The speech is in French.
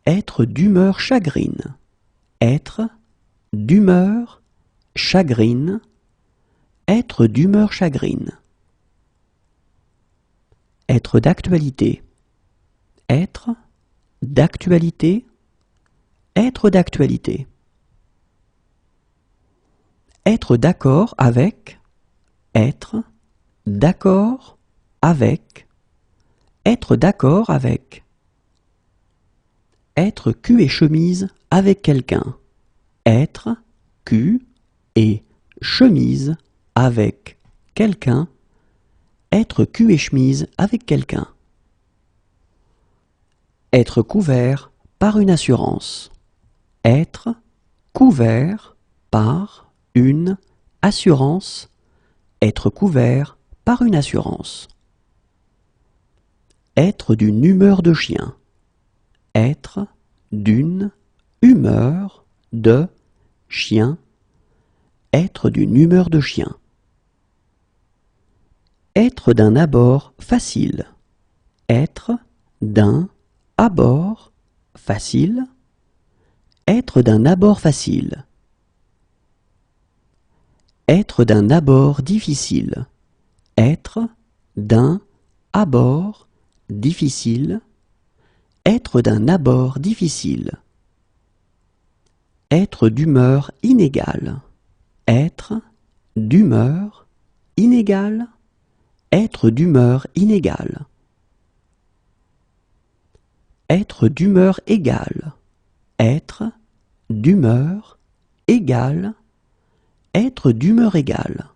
être d'humeur chagrine, être d'humeur chagrine, être d'humeur chagrine. Être d'actualité, être d'actualité, être d'actualité. Être d'accord avec, être d'accord avec, être d'accord avec. Être cul et chemise avec quelqu'un, être cul et chemise avec quelqu'un, être cul et chemise avec quelqu'un. Être couvert par une assurance, être couvert par une assurance, être couvert par une assurance. Être d'une humeur de chien, être d'une humeur de chien, être d'une humeur de chien. Être d'un abord facile, être d'un abord facile, être d'un abord facile. Être d'un abord difficile, être d'un abord difficile, être d'un abord difficile. Être d'humeur inégale, être d'humeur inégale, être d'humeur inégale. Être d'humeur égale, être d'humeur égale, être d'humeur égale.